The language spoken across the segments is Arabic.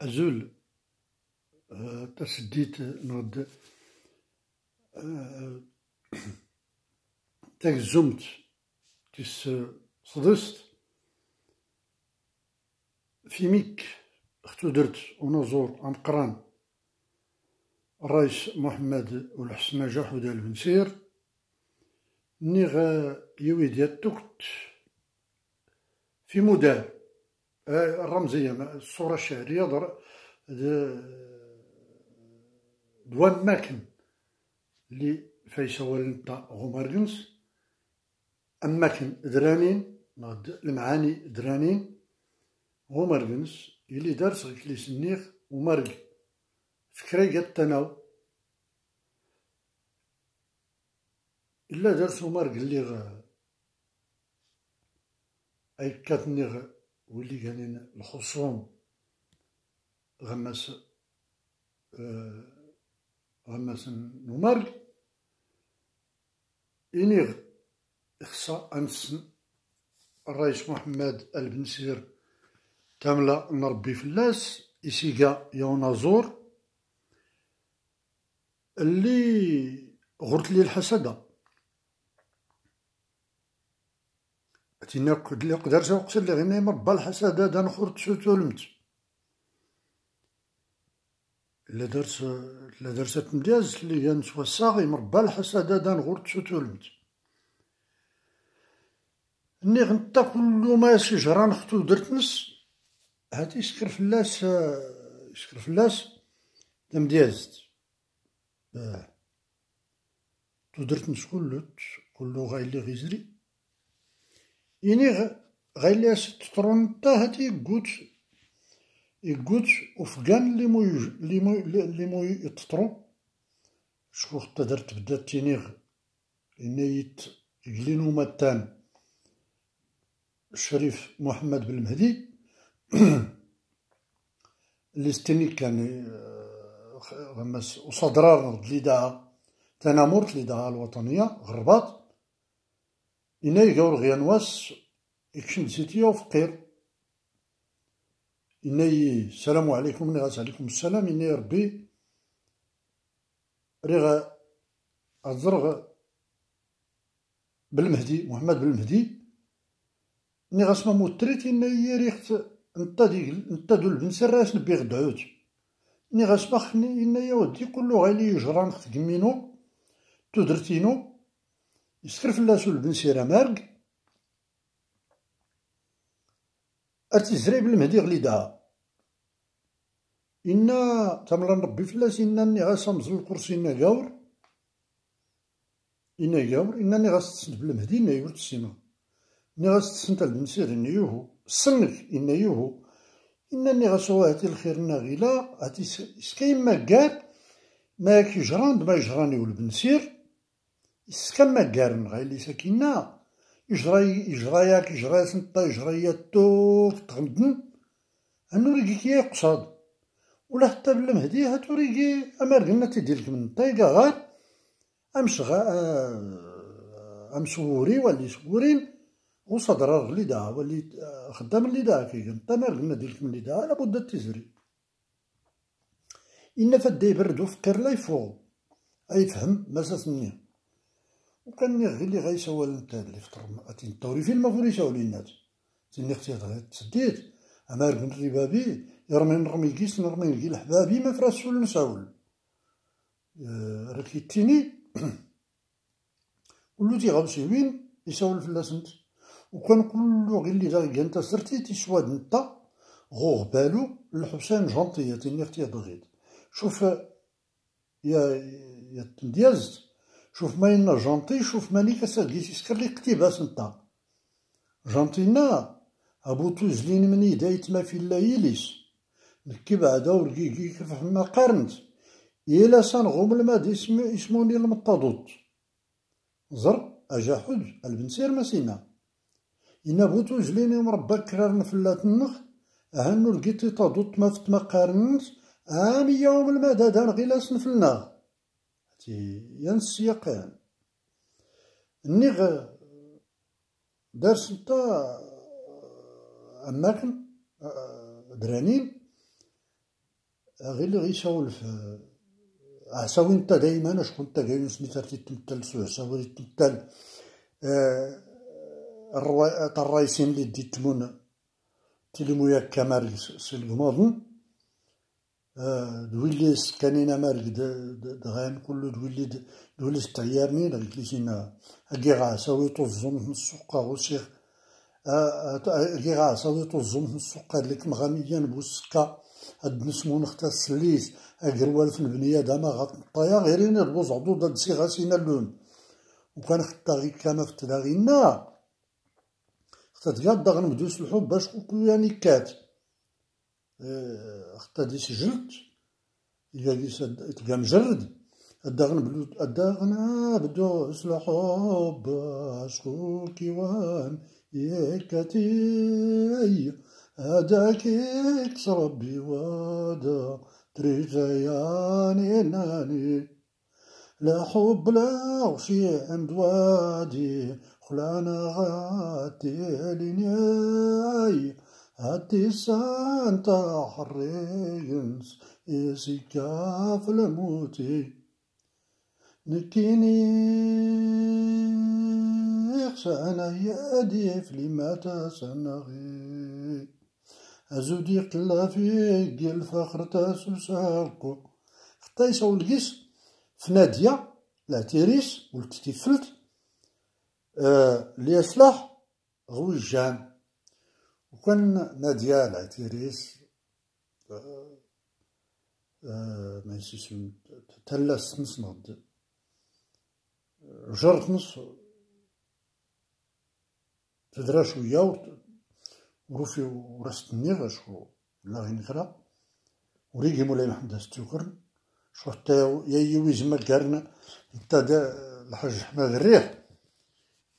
أزول تسديت نغد تاكزمت تيس صدست في ميك اختو درت ونزور أنقران الرئيس محمد والحسن جاحود البنسير نيغ يويد يتوكت في مدار الرمزية الصورة الشعرية دوان ماكن اللي فيسوال نتا غومارغنس أماكن درانين المعاني درانين غومارغنس اللي دارس غيك لي سنيغ ومارغ فكري قد تناو إلا دارس ومارغ اللي أي كاتنيغ واللي كانين الخصوم غمس نمارغ إنيغ إخصا أنسن الرئيس محمد البنسير تاملا نربي فلاس إسيقا يونازور اللي غرت لي الحسدة تينا اللي قدر سوقسر لي غير مربى الحسدة دا نخرج سوتولمت إلا درست مدياز اللي كان سوا الصاغي مربى الحسدة دا نغرت سوتولمت ني غنتا كل ما شجران ختو درتنس هاتي يسكر فلاس دا مديازت تو درتنس كلو غايلي غيزري إني غايلي ستطرون نتا هاتي يقوت وفقان اللي مو يتطرو شكون خطا درت بدات تينيغ إني يقلينو ماتان الشريف محمد بن المهدي اللي ستني كان غمس وصدرار الإذاعة تنامرت الإذاعة الوطنية غرباط إنا يقور غيانواس يكشن سيتيا وفقير إنا السلام عليكم إنا غاس عليكم السلام إنا ربي ريغا أزرغ بالمهدي محمد بالمهدي إني غاس ما موتريت إنا ريخت نتا دو البنسر راس نبي غدعوت إني غاس باخني إنا يا ودي كلو غايلي يجران خت كمينو تو درتينو يسكر فلاسو البنسيرة مارق أتزري بالمهدي غليدها إنا تملا نربي فلاس إنني غاس أمزل الكرسي إنا قاور إنني غاس تسند بالمهدي إنا يور تسيما إني غاس تسند البنسير إنا يوهو السنك إنا يوهو إنني غاس هاتي الخير إنا غيلا هاتي سكاين ما قال ما كيجران ما يجراني والبنسير إسكما قارن غايلي ساكينا يجراياك سنتا يجرايا توك تغمدن أنو ريقي كي يقصاد ولا حتى بالمهدي هاتو ريقي أمارقنا تيديرك من طايقة غار أمسوري واللي سورين وصدر الإذاعة واللي خدام الإذاعة كي كنت أمارقنا ديرك من الإذاعة لابد تزري إن فدا يبردو فقير لا يفوق أيفهم مساس مني وكان غير اللي غيسول نتا اللي فطر أتي نطوري فين ما فوري يساولي الناس تيني اختي تسديت أمارق الربابي نرمي كيس نرمي نلقي الحبابي ما فراسول نساول راكي تيني كلو تيغاوسي وين يساول فلاسنت وكان كلو غير اللي غاية نتا سرتي تيسواد نتا غوغ بالو الحسين جونطية تيني اختي ضغيت شوف يا تنديازت شوف ما ينا جونطي شوف ماني كاساكيس يسكر لي اقتباس نتا جونطينا أبو توزلين من يدايت ما في الليليس نكي بعدا ورقيقي كيف ما قارنت إلا سان غوم الماد اسموني المطادوط زر أجاحد البنسير مسينا إنا بو توزلين مربى كرار نفلات النخ أهنو لقيتي تادوط ما فت ما قارنت عام يوم المدى دان غيلاس نفلنا ينس يقان النيغ دارس نتا أماكن درانين غير اللي غيسولف عساوي انت دايما شكون انت كاين سميتها تيتمثل عساوي تمثل الرئيسين اللي ديتمون تيلمويا كمال سلقماضن دويلي سكانينا مارك دغان كل دويلي ستعيارني لغيكليسينا أكيغا ساوي طوزون من السوقا غوسيغ أكيغا ساوي طوزون من السوقا لك مغاميان بوسكا هاد نسمون اختا السليس أكروال في البنية داما غطايا غيرين البوز عضو داد سيغاسينا اللون وكان خطا غي كاما في تلاغينا خطا تقاد دا غنبدو الحب باش كوكو يعني كات خطا دي سجلت إلا ديس تلقى مجرد أدا غنبدو الحب باش كوكي وان يكاتي هداك يكس ربي وادا تريجياني ناني لا حب لا وشي عند وادي خلانا غاتي ليني هاتي سانتا حرينس يسيكا في الموتي نكيني يخشى أنا يدي في لماتا سنغي أزودي قلا فيك الفخر تاسو ساكو حتى يساو القيس في نادية العتيريس والتيفلت اللي يصلح غويجان وكان نادية العتيريس ما يسيسم تلا سمس نض جرت نص تدرا شوية وروفي ورستني غاشو لا غير نكرا وريقي مولاي محمد استوكرن شو حتى يويز مكارنا حتى الحاج احمد الريح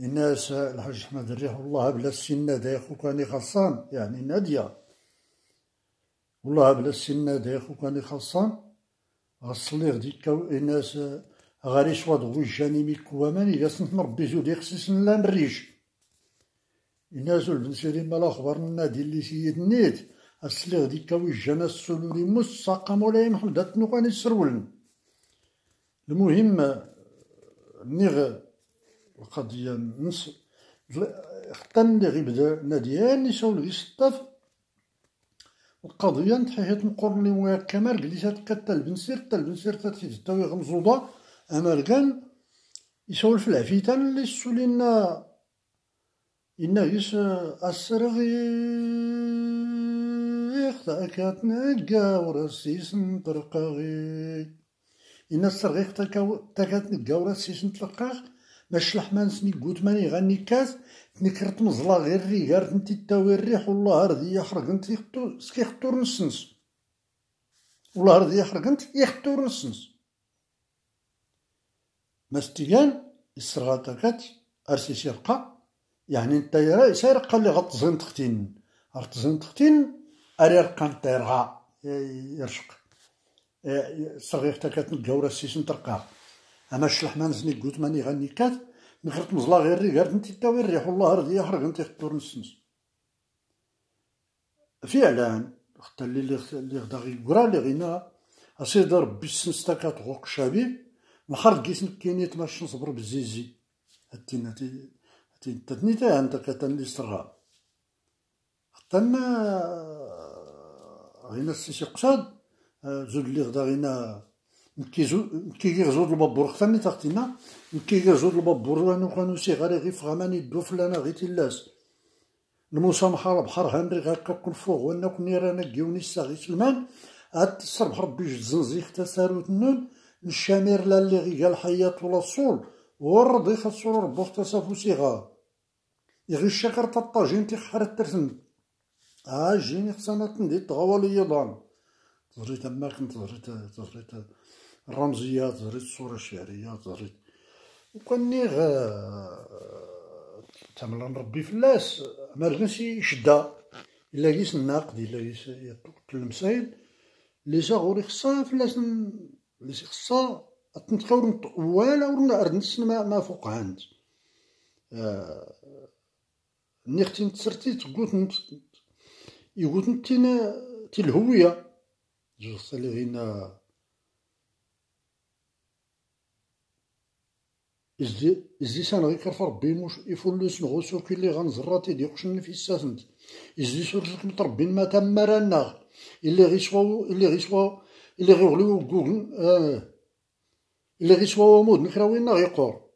الناس الحاج احمد الريح والله بلا السنة دا ياخو كاني خلصان يعني نادية والله بلا السنة دا ياخو كاني خلصان غصلي غديك الناس غاري شواد غويجاني ميكو وماني إلا سنت مربي زودي خصيصن لا نريش الناس البن سيرين مالا خبر النادي اللي سيد نيت أصلي غديك ويجانا السلولي مساقا مولاي محمد هاتنو كاني السرولن المهم نيغ القضية نص اختن اللي غيبدا ناديان يساول غي سطاف القضية نتحيت نقول لي ويا كمال قليسات كتا البنسير تاتي تاوي غمزوضة أمالكان يساول في العفيتان اللي سولينا إنا يس السرغيق تاكات نقا وراسيس نطرقاغي إنا السرغيق تاكات نقا وراسيس نطرقاغ باش لحمان سني قوت ماني غني كاس تنكرت مزلا غير ريغار نتي تاوي الريح والله رضي يحرق انت سكي خطور نسنس والله رضي يحرق انت يخطور نسنس ماستيان السرغا تاكات ارسي سيرقا يعني انت سيرقا اللي غطزين تختين غطزين تختين اري رقا انت يرغا يرشق السرغيق تاكات نقاورا السيس نترقا اما الشلحمان زني قوت ماني غني كات نخرط مزلا غير ريغارد نتي تاوي الريح والله رضي يحرق نتي خطور نسنس فعلا حتى اللي غدا غيقرا اللي غينا اسيدي ربي السنس تاكات غوق شابي نخرج كيس نكينيت ماش نصبر بالزيزي هاتينا تتنيتا انت كتن لي سرها حتى غينا السيسي قصاد زود اللي غدا غينا نكي زود البابور ختاني تختينا نكي زود البابور وانو كانو سيغاري غي فغماني دو فلانا غي تلاس المسامحة بحر هنري غاكا كون فوق وانا كون رانا كيوني الساغي سلمان عاد تصربح ربي جوج زنزيخ تساروت النون الشامير لا اللي غي قال حيات ولا الصول ورد يخصو ربو اختصافو صغار يغي الشكر تطاجين تيخحر الترسن جيني خصانا تندي تغوالي يضان تزريت اماكن تزريت الرمزيات تزريت الصورة الشعرية تزريت وكاني تعمل نربي فلاس مارغنسي شدا إلا كيس الناقد إلا كيس المسائل اللي غوري خصها فلاس اللي خصها تنتقاور ولا ورنا أردنس ما فوق عند نيختي نتسرتي تقول يقول تي الهوية جوصلي غينا إزدي سان غي كرف ربي مش يفلوس نغوسو كي اللي غنزراتي دي قش نفيساتنت إزدي سورتك متربين ما تمرانا اللي غيغليو كوغن اللي غيسواو مود نكراوينا غيقور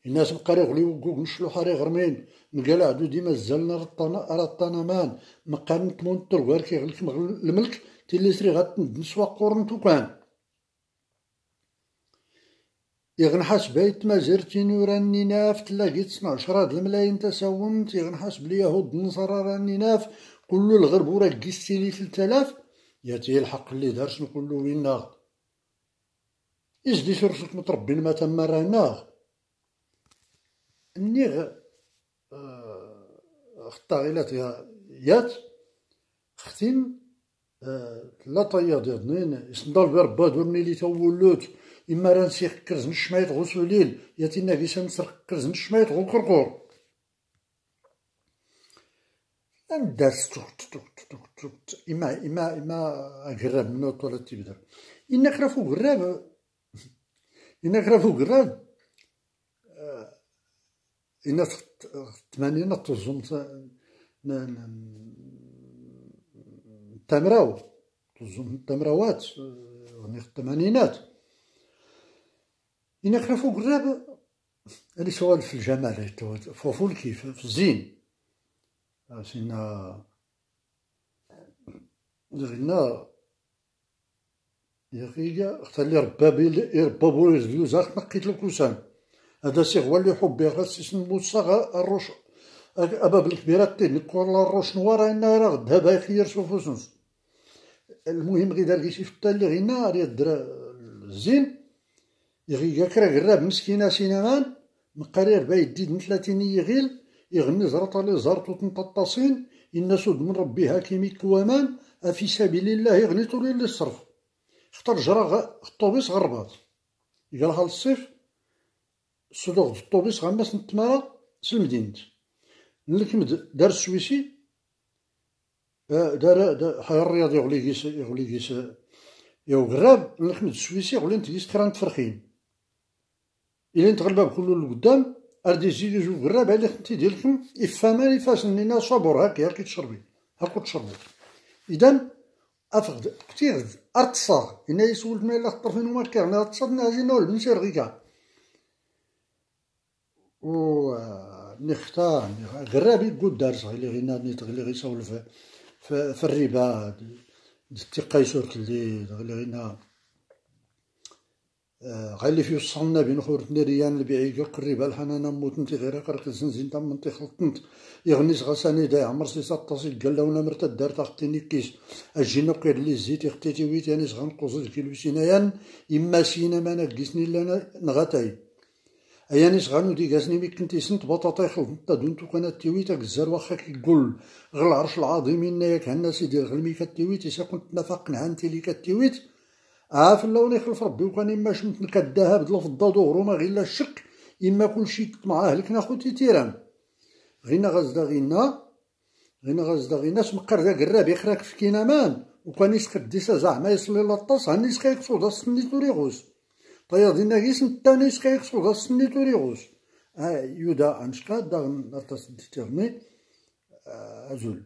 الناس بقى يغليو كوغن شلوحة ري غرمين نقال عدو ديما زالنا رطانا مان مقام نتمون التركوار كيغلك الملك تيلي سري غتنسوا قورن توكان يغنحاس بايت مازرتين وراني ناف تلاقيت 12 الملايين تساونت يغنحاس باليهود النصارى راني ناف كلو الغرب ورا كيستيلي 3000 ياتي الحق اللي دارش نقولو وينا إزدي سرسك متربين ما تما رانا النيغ خطاغيلات يات ختيم لا طياد يضنين يصندال بربا دورني لي تولوت إما رانسي كرز نشمايت غسوليل ياتي ناقيسا نسرق كرز نشمايت غو قرقور أنداس إما أقرب منو طولة تبدا إنا كرافو قراب إنا الثمانينات تظن تمراوات غني الثمانينات إنا كرافو قراب اللي سوال في الجمال فوفو الكيف في الزين سينا غينا يا خيا خلي ربابو يرفيو زاك نقيت الكوسان هذا سي هو اللي حبي غاس اسمو الصغا الروش أباب الكبيرات تيني كورلا الروش نوار إنا راه غدها يخير سوفوسنس المهم غي دار كيشي فتا اللي غينا راه درا الزين يغي كرا قراب مسكينة سينامان مقارير بايدي من 30 يغيل يغني زرطة لي زرط وتنطاطاسين الناس من ربي هاكيمي كوامان في سبيل الله يغني طولي للصرف اختار جرى الطوبيس غرباط يقالها الصيف صدوق الطوبيس غماس نتمارا سلمدينت نلكمد دار السويسي دار حيا الرياض يغلي كيس يو غراب نلكمد السويسي يغلي نتقيس كران تفرخين إلا نتغلبها بكل القدام أردي زيدي جو غراب على خنتي ديالكم إفهمان إفاسنينا صبر هاكي تشربي هاكو تشربو إذن أفقد كتير أتصا إنا يسولت ما إلا خطر فين وما كان أتصا نازينا والبنسير غيكا و نختار غرابي يقول دارس اللي غينا اللي غيسول في الربا دتي قيسور اللي غينا غالي في وصلنا بين خورتنا ريان البيعي قريبه الحنانه موتنتي غير قرق زنزين تم منطي خلطنت يغنيس غساني داي عمر سي ساطاسي قال لونا مرتا دار تاختيني كيس اجينا قير لي زيت اختيتي ويت يعني غنقوز كيلو سينايان اما سينا ما نقيسني لنا نغاتاي ايانيس غانو دي غاسني مي كنتي سنت بطاطا خلطنت دونتو كانت تيويت كزار واخا كيقول غير العرش العظيم انك هنا سيدي غلمي كتيويت اذا كنت نافق نهانتي لي كتيويت في اللون يخلف ربي وكان إما شمت نكداها بدل فضة دورو ما غير لا الشك إما كلشي مع أهلك ناخد تيران غينا غازدا غينا سمقر ذا قراب يخراك في كينامان وكان يسخد ديسا زعما يصلي لاطاس هاني يسخا يقصو دا السنيتو ريغوس طيب دينا كيس نتاني يسخا يقصو دا السنيتو ريغوس يودا أنشقا دا نطاس ديتيرني أزول